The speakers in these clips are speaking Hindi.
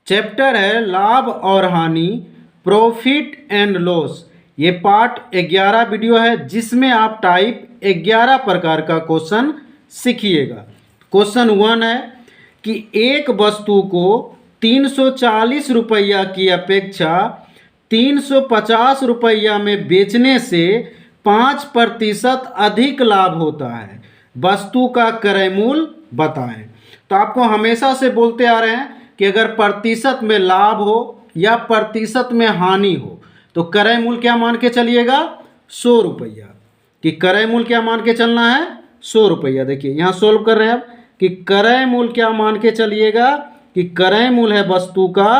चैप्टर है लाभ और हानि, प्रॉफिट एंड लॉस। ये पार्ट 11 वीडियो है जिसमें आप टाइप 11 प्रकार का क्वेश्चन सीखिएगा। क्वेश्चन 1 है कि एक वस्तु को 340 रुपया की अपेक्षा 350 रुपया में बेचने से 5% अधिक लाभ होता है, वस्तु का क्रय मूल्य बताएं। तो आपको हमेशा से बोलते आ रहे हैं कि अगर प्रतिशत में लाभ हो या प्रतिशत में हानि हो तो क्रय मूल्य क्या मान के चलिएगा, 100 रुपया। कि क्रय मूल्य क्या मान के चलना है, 100 रुपया। देखिए यहाँ सोल्व कर रहे हैं अब कि क्रय मूल्य क्या मान के चलिएगा कि क्रय मूल्य है वस्तु का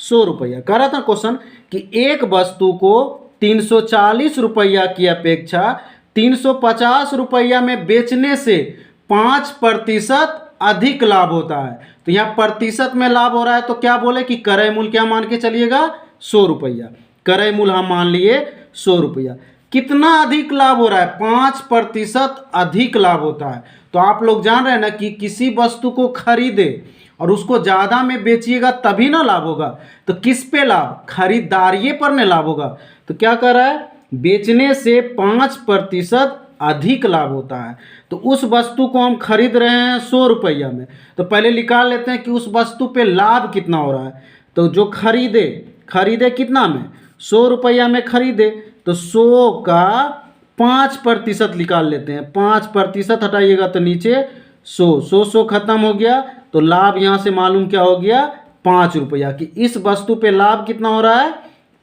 100 रुपया। कह रहा था क्वेश्चन कि एक वस्तु को 340 रुपया की अपेक्षा 350 रुपया में बेचने से 5% अधिक लाभ होता है। तो यहाँ प्रतिशत में लाभ हो रहा है तो क्या बोले कि क्रय मूल्य क्या मान के चलिएगा, 100 रुपया। क्रय मूल्य हम मान लिए 100 रुपया। कितना अधिक लाभ हो रहा है, 5% अधिक लाभ होता है। तो आप लोग जान रहे हैं ना कि किसी वस्तु को खरीदे और उसको ज़्यादा में बेचिएगा तभी ना लाभ होगा। तो किस पे लाभ, खरीदारी पर न लाभ होगा। तो क्या कर रहा है, बेचने से 5% अधिक लाभ होता है। तो उस वस्तु को हम खरीद रहे हैं 100 रुपया में, तो पहले निकाल लेते हैं कि उस वस्तु पे लाभ कितना हो रहा है। तो जो खरीदे कितना में, 100 रुपया में खरीदे, तो 100 का 5% निकाल लेते हैं। 5% हटाइएगा तो नीचे 100 खत्म हो गया। तो लाभ यहाँ से मालूम क्या हो गया, 5 रुपया। कि इस वस्तु पे लाभ कितना हो रहा है,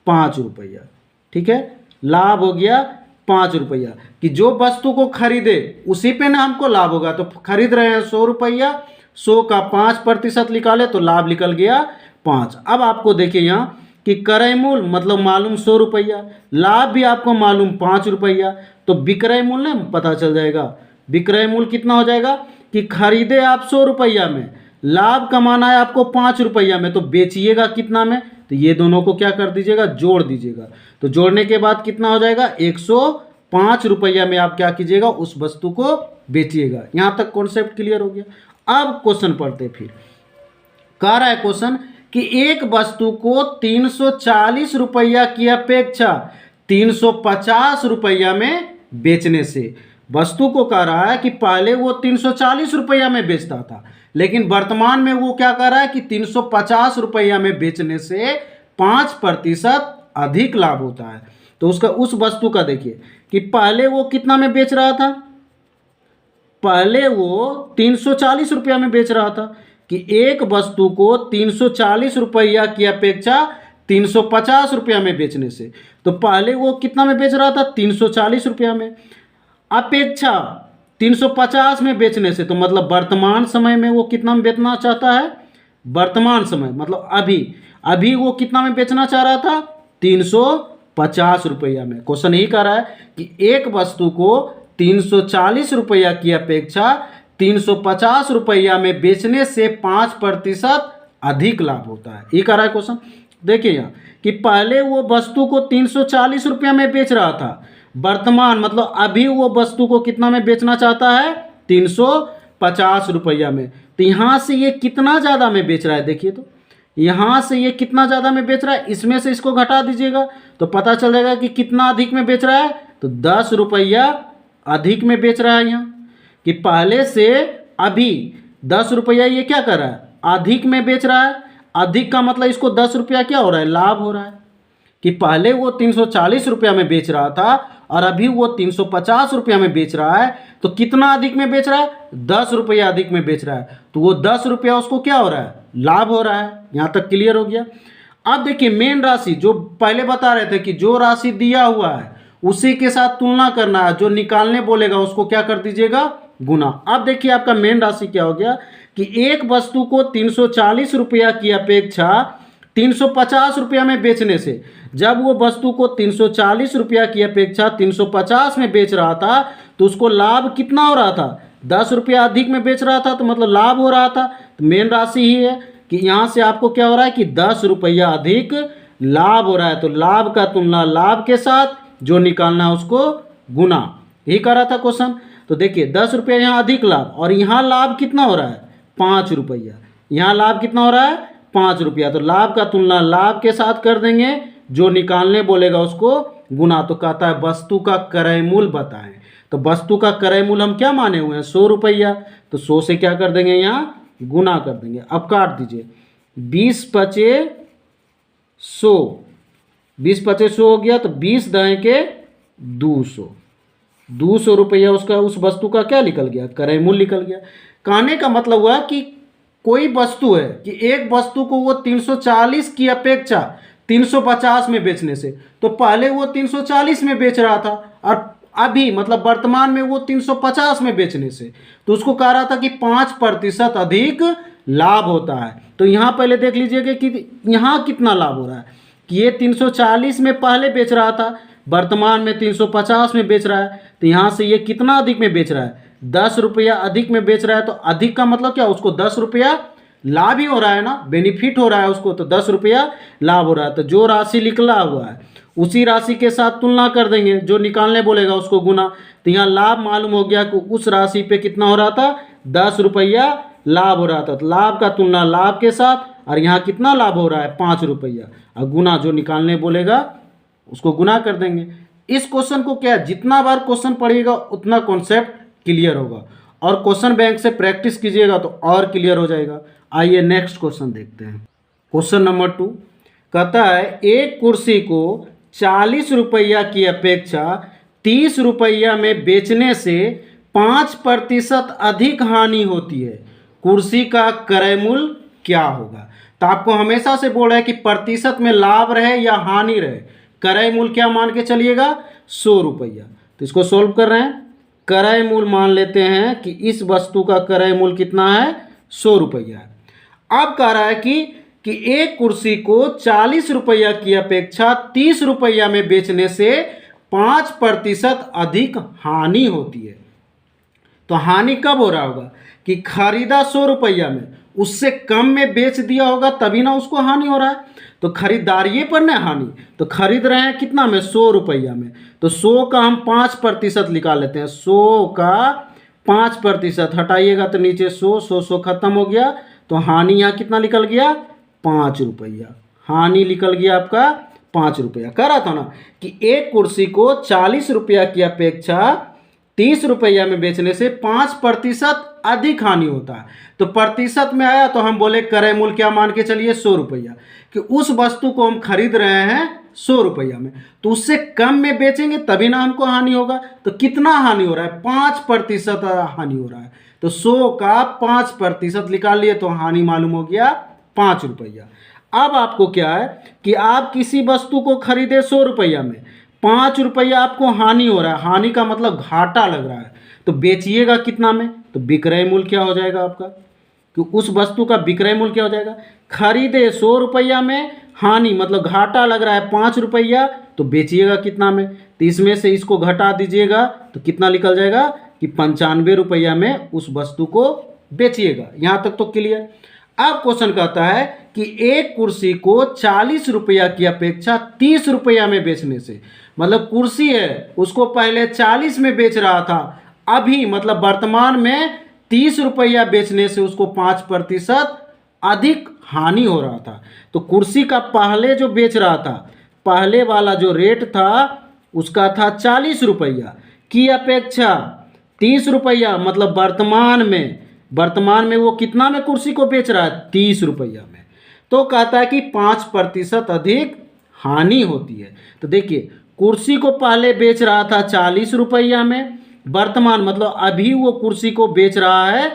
5 रुपया। ठीक है, लाभ हो गया 5 रुपया। कि जो वस्तु को खरीदे उसी पे ना हमको लाभ होगा। तो खरीद रहे हैं 100 रुपया, 100 का 5% निकाले तो लाभ निकल गया 5। अब आपको देखिए यहाँ कि क्रय मूल्य मतलब मालूम 100 रुपया, लाभ भी आपको मालूम 5 रुपया। तो विक्रय मूल्य ना पता चल जाएगा। विक्रय मूल्य कितना हो जाएगा कि खरीदे आप 100 रुपया में, लाभ कमाना है आपको 5 रुपया में, तो बेचिएगा कितना में। तो ये दोनों को क्या कर दीजिएगा, जोड़ दीजिएगा। तो जोड़ने के बाद कितना हो जाएगा, 105 रुपया में आप क्या कीजिएगा, उस वस्तु को बेचिएगा। यहाँ तक कॉन्सेप्ट क्लियर हो गया। अब क्वेश्चन पढ़ते फिर। कह रहा है क्वेश्चन कि एक वस्तु को 340 रुपया की अपेक्षा 350 रुपया में बेचने से, वस्तु को कह रहा है कि पहले वो 340 रुपया में बेचता था, लेकिन वर्तमान में वो क्या कर रहा है कि 350 रुपया में बेचने से 5% अधिक लाभ होता है। तो उसका उस वस्तु का देखिए कि पहले वो कितना में बेच रहा था, पहले वो 340 रुपया में बेच रहा था। कि एक वस्तु को 340 रुपया की अपेक्षा 350 रुपया में बेचने से, तो पहले वो कितना में बेच रहा था, 340 रुपया में, अपेक्षा 350 में बेचने से, तो मतलब वर्तमान समय में वो कितना में बेचना चाहता है, वर्तमान समय मतलब अभी वो कितना में बेचना चाह रहा था, 350 रुपया में। क्वेश्चन यही कह रहा है कि एक वस्तु को 340 रुपया की अपेक्षा 350 रुपया में बेचने से 5% अधिक लाभ होता है। ये कह रहा है क्वेश्चन। देखिए यहाँ कि पहले वो वस्तु को 340 रुपया में बेच रहा था, वर्तमान मतलब अभी वो वस्तु को कितना में बेचना चाहता है, 350 रुपया में। तो यहाँ से ये कितना ज़्यादा में बेच रहा है, देखिए तो यहाँ से ये कितना ज़्यादा में बेच रहा है, इसमें से इसको घटा दीजिएगा तो पता चल जाएगा कि कितना अधिक में बेच रहा है। तो 10 रुपया अधिक में बेच रहा है यहाँ। कि पहले से अभी 10 रुपया ये क्या कर रहा है, अधिक में बेच रहा है। अधिक का मतलब इसको 10 रुपया क्या हो रहा है, लाभ हो रहा है। कि पहले वो 340 रुपया में बेच रहा था और अभी वो 350 रुपया में बेच रहा है, तो कितना अधिक में बेच रहा है, 10 रुपया अधिक में बेच रहा है। तो वो 10 रुपया उसको क्या हो रहा है, लाभ हो रहा है। यहाँ तक क्लियर हो गया। अब देखिए मेन राशि जो पहले बता रहे थे कि जो राशि दिया हुआ है उसी के साथ तुलना करना है, जो निकालने बोलेगा उसको क्या कर दीजिएगा, गुना। अब देखिए आपका मेन राशि क्या हो गया कि एक वस्तु को 340 रुपया की अपेक्षा 350 रुपया में बेचने से, जब वो वस्तु को 340 रुपया की अपेक्षा 350 में बेच रहा था तो उसको लाभ कितना हो रहा था, 10 रुपया अधिक में बेच रहा था, तो मतलब लाभ हो रहा था। तो मेन राशि ही है कि यहाँ से आपको क्या हो रहा है कि 10 रुपया अधिक लाभ हो रहा है। तो लाभ का तुलना लाभ के साथ, जो निकालना है उसको गुना। यही कर रहा था क्वेश्चन। तो देखिए 10 रुपया यहाँ अधिक लाभ, और यहाँ लाभ कितना हो रहा है, 5 रुपया। यहाँ लाभ कितना हो रहा है, 5 रुपया। तो लाभ का तुलना लाभ के साथ कर देंगे, जो निकालने बोलेगा उसको गुना। तो कहता है वस्तु का क्रय मूल्य बताएं। तो वस्तु का क्रय मूल्य हम क्या माने हुए हैं, 100 रुपया। तो 100 से क्या कर देंगे, यहाँ गुना कर देंगे। अब काट दीजिए, 20 पचे 100, 20 पचे 100 हो गया। तो 20 दाएँ के 200, 200 रुपया उसका उस वस्तु का क्या निकल गया, क्रय मूल्य निकल गया। कहने का मतलब हुआ कि कोई वस्तु है कि एक वस्तु को वो 340 की अपेक्षा 350 में बेचने से, तो पहले वो 340 में बेच रहा था और अभी मतलब वर्तमान में वो 350 में बेचने से, तो उसको कह रहा था कि 5% अधिक लाभ होता है। तो यहाँ पहले देख लीजिएगा कि यहाँ कितना लाभ हो रहा है कि ये 340 में पहले बेच रहा था, वर्तमान में 350 में बेच रहा है। तो यहाँ से ये कितना अधिक में बेच रहा है, 10 रुपया अधिक में बेच रहा है। तो अधिक का मतलब क्या, उसको 10 रुपया लाभ ही हो रहा है ना, बेनिफिट हो रहा है उसको, तो 10 रुपया लाभ हो रहा है। तो जो राशि निकला हुआ है उसी राशि के साथ तुलना कर देंगे, जो निकालने बोलेगा उसको गुना। तो यहाँ लाभ मालूम हो गया कि उस राशि पे कितना हो रहा था, 10 रुपया लाभ हो रहा था। तो लाभ का तुलना लाभ के साथ, और यहाँ कितना लाभ हो रहा है, 5 रुपया, और गुना जो निकालने बोलेगा उसको गुना कर देंगे। इस क्वेश्चन को क्या, जितना बार क्वेश्चन पढ़िएगा उतना कॉन्सेप्ट क्लियर होगा, और क्वेश्चन बैंक से प्रैक्टिस कीजिएगा तो और क्लियर हो जाएगा। आइए नेक्स्ट क्वेश्चन देखते हैं। क्वेश्चन नंबर 2 कहता है एक कुर्सी को 40 रुपया की अपेक्षा 30 रुपया में बेचने से 5% अधिक हानि होती है, कुर्सी का क्रय मूल्य क्या होगा। तो आपको हमेशा से बोल रहा है कि प्रतिशत में लाभ रहे या हानि रहे, क्रय मूल्य क्या मान के चलिएगा, 100 रुपया। तो इसको सोल्व कर रहे हैं, क्रय मूल्य मान लेते हैं कि इस वस्तु का क्रय मूल्य कितना है, 100 रुपया है। अब कह रहा है कि एक कुर्सी को 40 रुपया की अपेक्षा 30 रुपया में बेचने से 5% अधिक हानि होती है। तो हानि कब हो रहा होगा कि खरीदा 100 रुपया में, उससे कम में बेच दिया होगा तभी ना उसको हानि हो रहा है। तो खरीदारी पर ना हानि, तो खरीद रहे हैं कितना में, 100 रुपया में। तो 100 का हम 5% निकाल लेते हैं, 100 का 5% हटाइएगा तो नीचे 100 खत्म हो गया। तो हानि यहाँ कितना निकल गया, 5 रुपया। हानि निकल गया आपका 5 रुपया। कह रहा था ना कि एक कुर्सी को 40 रुपया की अपेक्षा 30 रुपया में बेचने से 5% अधिक हानि होता है। तो प्रतिशत में आया तो हम बोले क्रय मूल्य क्या मान के चलिए, 100 रुपया, कि उस वस्तु को हम खरीद रहे हैं 100 रुपया में, तो उससे कम में बेचेंगे तभी ना हमको हानि होगा। तो कितना हानि हो रहा है, 5% हानि हो रहा है। तो 100 का 5% निकाल लिए तो हानि मालूम हो गया 5 रुपया। अब आपको क्या है कि आप किसी वस्तु को खरीदे 100 रुपया में, 5 रुपया आपको हानि हो रहा है, हानि का मतलब घाटा लग रहा है, तो बेचिएगा कितना में, तो विक्रय मूल्य क्या हो जाएगा आपका, कि उस वस्तु का विक्रय मूल्य क्या हो जाएगा, खरीदे 100 रुपया में, हानि मतलब घाटा लग रहा है 5 रुपया, तो बेचिएगा कितना में। तो इसमें से इसको घटा दीजिएगा तो कितना निकल जाएगा कि 95 रुपया में उस वस्तु को बेचिएगा। यहाँ तक तो क्लियर। अब क्वेश्चन कहता है कि एक कुर्सी को 40 रुपया की अपेक्षा 30 रुपया में बेचने से, मतलब कुर्सी है उसको पहले 40 में बेच रहा था, अभी मतलब वर्तमान में 30 रुपया बेचने से उसको 5% अधिक हानि हो रहा था। तो कुर्सी का पहले जो बेच रहा था, पहले वाला जो रेट था उसका था 40 रुपया की अपेक्षा 30 रुपया, मतलब वर्तमान में वो कितना में कुर्सी को बेच रहा है, 30 रुपया में। तो कहता है कि 5% अधिक हानि होती है। तो देखिए कुर्सी को पहले बेच रहा था 40 रुपया में, वर्तमान मतलब अभी वो कुर्सी को बेच रहा है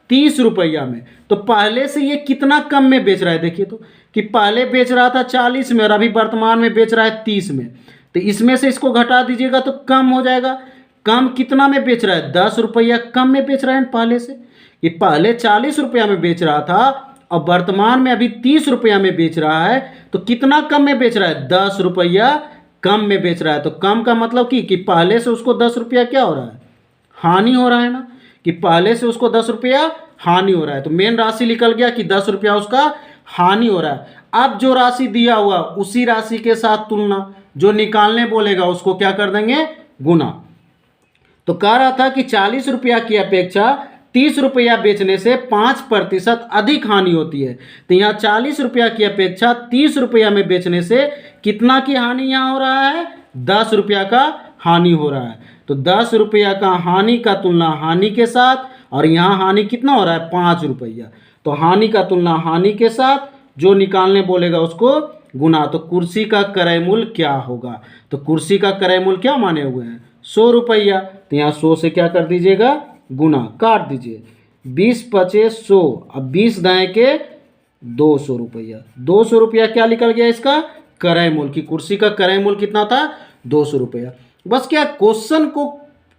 30 रुपया में। तो पहले से ये कितना कम में बेच रहा है, देखिए तो कि पहले बेच रहा था 40 में और अभी वर्तमान में बेच रहा है 30 में। तो इसमें से इसको घटा दीजिएगा तो कम हो जाएगा। कम कितना में बेच रहा है, 10 रुपया कम में बेच रहा है पहले से, कि पहले 40 रुपया में बेच रहा था और वर्तमान में अभी 30 रुपया में बेच रहा है। तो कितना कम में बेच रहा है, 10 रुपया कम में बेच रहा है। तो कम का मतलब कि पहले से उसको 10 रुपया क्या हो रहा है, हानि हो रहा है ना, कि पहले से उसको 10 रुपया हानि हो रहा है। तो मेन राशि निकल गया कि 10 रुपया उसका हानि हो रहा है। अब जो राशि दिया हुआ उसी राशि के साथ तुलना, जो निकालने बोलेगा उसको क्या कर देंगे, गुना। तो कह रहा था कि 40 रुपया की अपेक्षा 30 रुपया बेचने से 5% अधिक हानि होती है। तो यहाँ 40 रुपया की अपेक्षा 30 रुपया में बेचने से कितना की हानि यहाँ हो रहा है? 10 रुपया का हानि हो रहा है। तो 10 रुपया का हानि का तुलना हानि के साथ, और यहाँ हानि कितना हो रहा है? 5 रुपया। तो हानि का तुलना हानि के साथ, जो निकालने बोलेगा उसको गुना। तो कुर्सी का क्रय मूल्य क्या होगा? तो कुर्सी का क्रय मूल्य क्या माने हुए हैं? 100 रुपया। तो यहाँ 100 से क्या कर दीजिएगा? गुना, काट दीजिए। 20 पचे 100, अब 20 दाएँ के 200 रुपया। 200 रुपया क्या निकल गया इसका? क्रय मूल्य। की कुर्सी का क्रय मूल्य कितना था? 200 रुपया। बस क्या क्वेश्चन को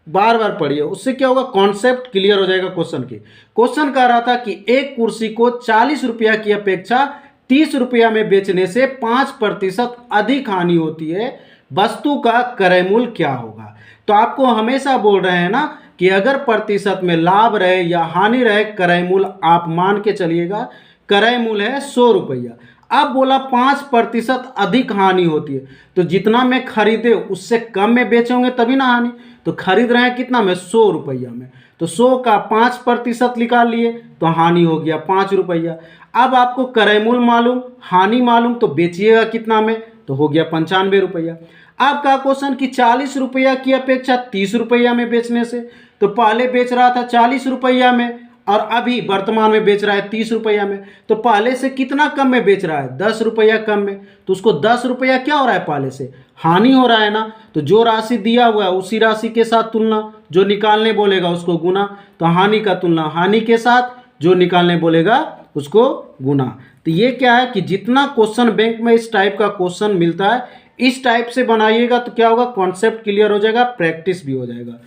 बार बार पढ़िए, उससे क्या होगा? कॉन्सेप्ट क्लियर हो जाएगा क्वेश्चन के। क्वेश्चन कह रहा था कि एक कुर्सी को 40 रुपया की अपेक्षा 30 रुपया में बेचने से 5% अधिक हानि होती है, वस्तु का क्रय मूल्य क्या होगा? तो आपको हमेशा बोल रहे हैं ना कि अगर प्रतिशत में लाभ रहे या हानि रहे, क्रय मूल्य आप मान के चलिएगा। क्रय मूल्य है 100 रुपया। अब बोला 5% अधिक हानि होती है, तो जितना मैं खरीदे उससे कम में बेचोगे तभी ना हानि। तो खरीद रहे हैं कितना में? 100 रुपया में। तो 100 का 5% निकाल लिए तो हानि हो गया 5 रुपया। अब आपको क्रय मूल्य मालूम, हानि मालूम, तो बेचिएगा कितना में? तो हो गया 95 रुपया। आपका क्वेश्चन कि 40 रुपया की अपेक्षा 30 रुपया में बेचने से, तो पहले बेच रहा था 40 रुपया में और अभी वर्तमान में बेच रहा है 30 रुपया में। तो पहले से कितना कम में बेच रहा है? 10 रुपया कम में। तो उसको 10 रुपया क्या हो रहा है? पहले से हानि हो रहा है ना। तो जो राशि दिया हुआ है उसी राशि के साथ तुलना, जो निकालने बोलेगा उसको गुना। तो हानि का तुलना हानि के साथ, जो निकालने बोलेगा उसको गुना। तो ये क्या है कि जितना क्वेश्चन बैंक में इस टाइप का क्वेश्चन मिलता है, इस टाइप से बनाइएगा तो क्या होगा? कॉन्सेप्ट क्लियर हो जाएगा, प्रैक्टिस भी हो जाएगा।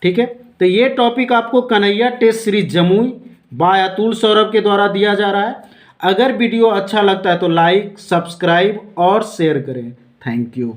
ठीक है, तो ये टॉपिक आपको Kanhaiya test series Jamui by Atul Saurabh के द्वारा दिया जा रहा है। अगर वीडियो अच्छा लगता है तो लाइक, सब्सक्राइब और शेयर करें। Thank you.